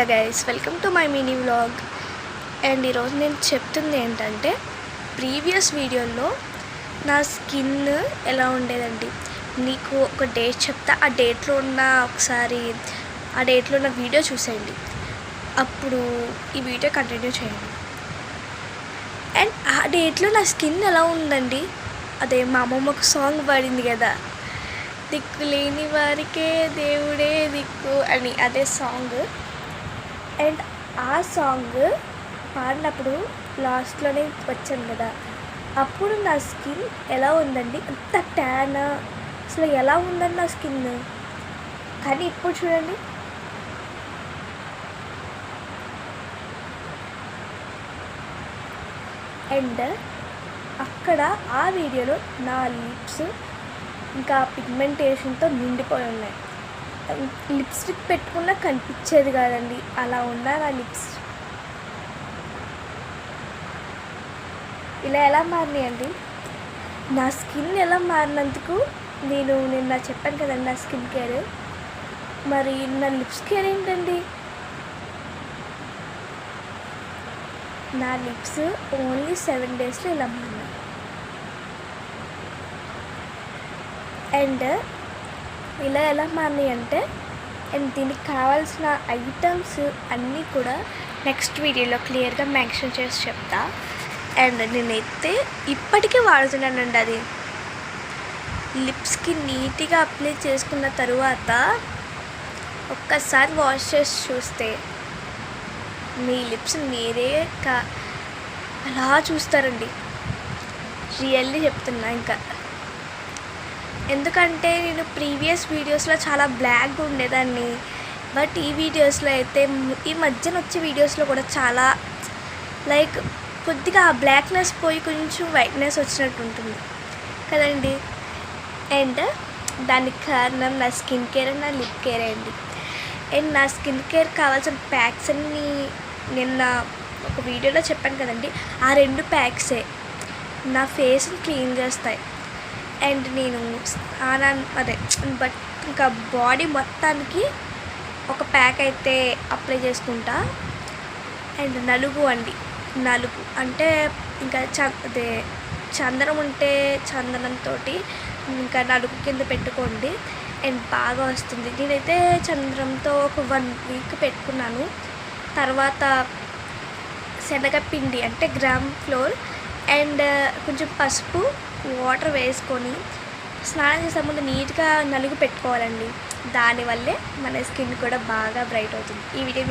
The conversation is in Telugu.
Hello guys, welcome to my mini vlog. And ఈరోజు నేను చెప్తుంది ఏంటంటే, ప్రీవియస్ వీడియోలో నా స్కిన్ ఎలా ఉండేదండి. నీకు ఒక డేట్ చెప్తా, ఆ డేట్లో ఉన్న వీడియో చూసేయండి, అప్పుడు ఈ వీడియో కంటిన్యూ చేయండి. అండ్ ఆ డేట్లో నా స్కిన్ ఎలా ఉందండి, అదే మా అమ్మమ్మ ఒక సాంగ్ పాడింది కదా, దిక్కు లేని వారికే దేవుడే దిక్కు అని, అదే సాంగ్. అండ్ ఆ సాంగ్ పాడినప్పుడు లాస్ట్లోనే వచ్చాను కదా, అప్పుడు నా స్కిన్ ఎలా ఉందండి, అంత ట్యాన్, అసలు ఎలా ఉందండి నా స్కిన్. కానీ ఇప్పుడు చూడండి, అండ్ అక్కడ ఆ వీడియోలో నా లిప్స్ ఇంకా పిగ్మెంటేషన్తో నిండిపోయి ఉన్నాయి. లిప్స్టిక్ పెట్టుకున్నా కనిపించేది కాదండి, అలా ఉన్నా నా లిప్స్. ఇలా ఎలా మారినాయండి నా స్కిన్, ఎలా మారినందుకు నేను నిన్న చెప్పాను కదండి నా స్కిన్ కేర్. మరి నా లిప్స్ కేర్ ఏంటండి, నా లిప్స్ ఓన్లీ 7 డేస్లో ఇలా మారినాయి. అండ్ ఇలా ఎలా మారినాయి అంటే, అండ్ దీనికి కావాల్సిన ఐటమ్స్ అన్నీ కూడా నెక్స్ట్ వీడియోలో క్లియర్గా మెన్షన్ చేసి చెప్తా. అండ్ నేనైతే ఇప్పటికీ వాడుతున్నానండి. అది లిప్స్కి నీట్గా అప్లై చేసుకున్న తరువాత ఒక్కసారి వాష్ చేసి చూస్తే మీ లిప్స్ మీరే అలా చూస్తారండి. రియల్లీ చెప్తున్నా. ఇంకా ఎందుకంటే నేను ప్రీవియస్ వీడియోస్లో చాలా బ్లాక్గా ఉండేదాన్ని, బట్ ఈ వీడియోస్లో అయితే, ఈ మధ్యన వచ్చే వీడియోస్లో కూడా చాలా లైక్ కొద్దిగా ఆ బ్లాక్నెస్ పోయి కొంచెం వైట్నెస్ వచ్చినట్టు ఉంటుంది కదండి. అండ్ దానికి కారణం నా స్కిన్ కేర్ అండ్ నా లిప్ కేర్ అండి. అండ్ నా స్కిన్ కేర్ కావాల్సిన ప్యాక్స్ అన్నీ నిన్న ఒక వీడియోలో చెప్పాను కదండి, ఆ 2 ప్యాక్సే నా ఫేస్ని క్లీన్ చేస్తాయి. అండ్ నేను బట్ ఇంకా బాడీ మొత్తానికి ఒక ప్యాక్ అయితే అప్లై చేసుకుంటా. అండ్ నలుగు అంటే ఇంకా చందనం ఉంటే చందనంతో ఇంకా నలుగు కింద పెట్టుకోండి, అండ్ బాగా వస్తుంది. నేనైతే చందనంతో ఒక 1 వీక్ పెట్టుకున్నాను. తర్వాత శనగపిండి అంటే గ్రామ్ ఫ్లోర్ అండ్ కొంచెం పసుపు, వాటర్ వేసుకొని స్నానం చేసే ముందు నీట్గా నలుగు పెట్టుకోవాలండి. దానివల్లే మన స్కిన్ కూడా బాగా బ్రైట్ అవుతుంది. ఈ వీడియో